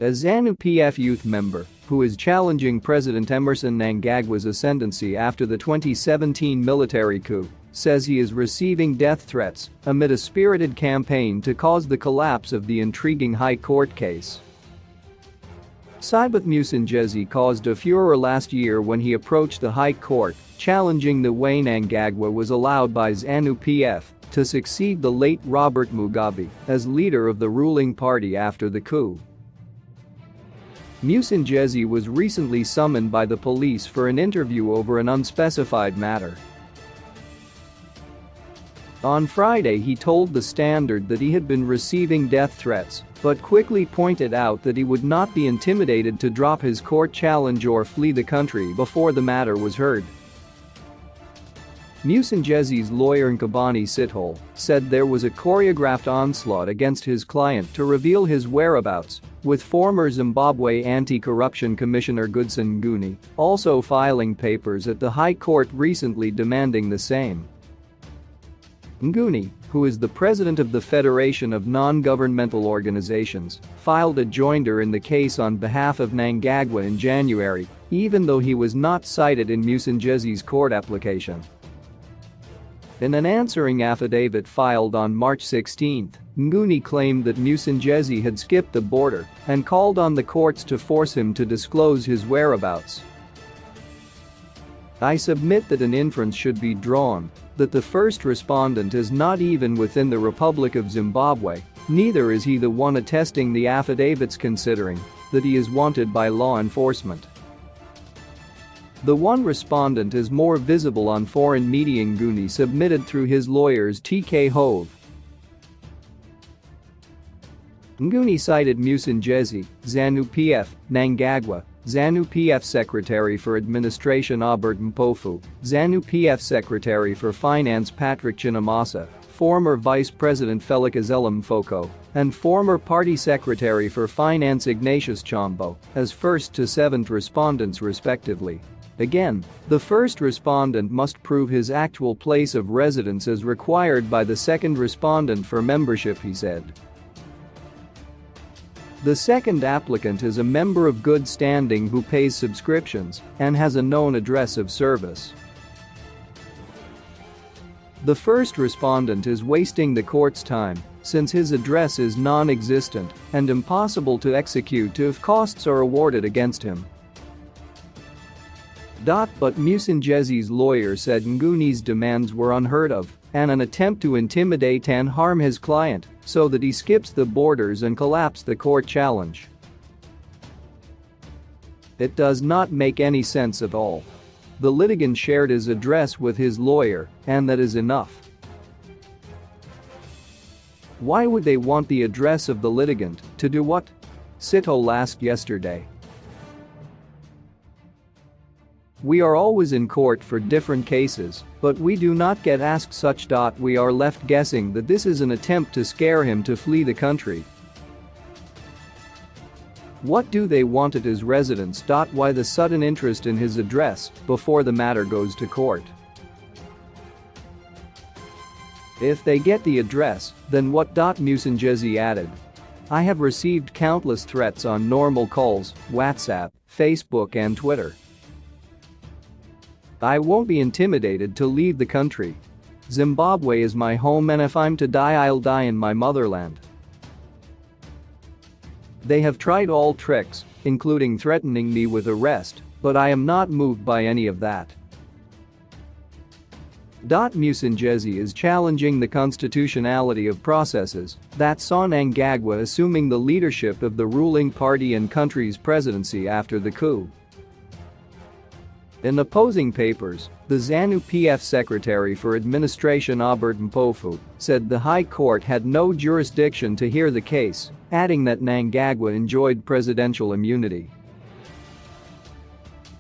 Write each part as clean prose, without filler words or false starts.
A ZANU-PF youth member, who is challenging President Emmerson Mnangagwa's ascendancy after the 2017 military coup, says he is receiving death threats amid a spirited campaign to cause the collapse of the intriguing High Court case. Zimbabwe Musengezi caused a furor last year when he approached the High Court, challenging the way Mnangagwa was allowed by ZANU-PF to succeed the late Robert Mugabe as leader of the ruling party after the coup. Musengezi was recently summoned by the police for an interview over an unspecified matter. On Friday, he told The Standard that he had been receiving death threats, but quickly pointed out that he would not be intimidated to drop his court challenge or flee the country before the matter was heard. Musengezi's lawyer Nkabani Sithole said there was a choreographed onslaught against his client to reveal his whereabouts, with former Zimbabwe Anti-Corruption Commissioner Goodson Nguni also filing papers at the High Court recently demanding the same. Nguni, who is the president of the Federation of Non-Governmental Organizations, filed a joinder in the case on behalf of Mnangagwa in January, even though he was not cited in Musengezi's court application. In an answering affidavit filed on March 16, Nguni claimed that Musengezi had skipped the border and called on the courts to force him to disclose his whereabouts. "I submit that an inference should be drawn that the first respondent is not even within the Republic of Zimbabwe, neither is he the one attesting the affidavits considering that he is wanted by law enforcement. The one respondent is more visible on foreign media," Nguni submitted through his lawyers TK Hove. Nguni cited Musengezi, ZANU-PF, Mnangagwa, ZANU-PF Secretary for Administration Albert Mpofu, ZANU-PF Secretary for Finance Patrick Chinamasa, former Vice President Felikazela Mfoko, and former Party Secretary for Finance Ignatius Chombo as first to seventh respondents respectively. Again, the first respondent must prove his actual place of residence as required by the second respondent for membership, he said. The second applicant is a member of good standing who pays subscriptions and has a known address of service. The first respondent is wasting the court's time since his address is non-existent and impossible to execute if costs are awarded against him. But Musengezi's lawyer said Nguni's demands were unheard of and an attempt to intimidate and harm his client so that he skips the borders and collapse the court challenge. It does not make any sense at all. The litigant shared his address with his lawyer, and that is enough. Why would they want the address of the litigant to do what? Sithole asked yesterday. We are always in court for different cases, but we do not get asked such. We are left guessing that this is an attempt to scare him to flee the country. What do they want at his residence? Why the sudden interest in his address before the matter goes to court? If they get the address, then what? Musengezi added. I have received countless threats on normal calls, WhatsApp, Facebook and Twitter. I won't be intimidated to leave the country. Zimbabwe is my home and if I'm to die, I'll die in my motherland. They have tried all tricks, including threatening me with arrest, but I am not moved by any of that. Musengezi is challenging the constitutionality of processes that saw Mnangagwa assuming the leadership of the ruling party and country's presidency after the coup. In opposing papers, the ZANU-PF Secretary for Administration Albert Mpofu said the High Court had no jurisdiction to hear the case, adding that Mnangagwa enjoyed presidential immunity.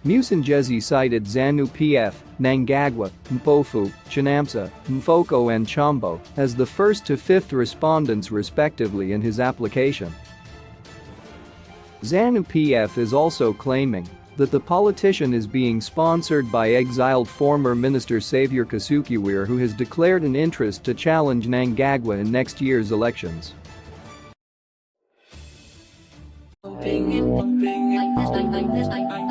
Musengezi cited ZANU-PF, Mnangagwa, Mpofu, Chinamsa, Mfoko and Chombo as the first to fifth respondents respectively in his application. ZANU-PF is also claiming that the politician is being sponsored by exiled former Minister Xavier Kasukuwere, who has declared an interest to challenge Mnangagwa in next year's elections. pumping it, like this, like this, like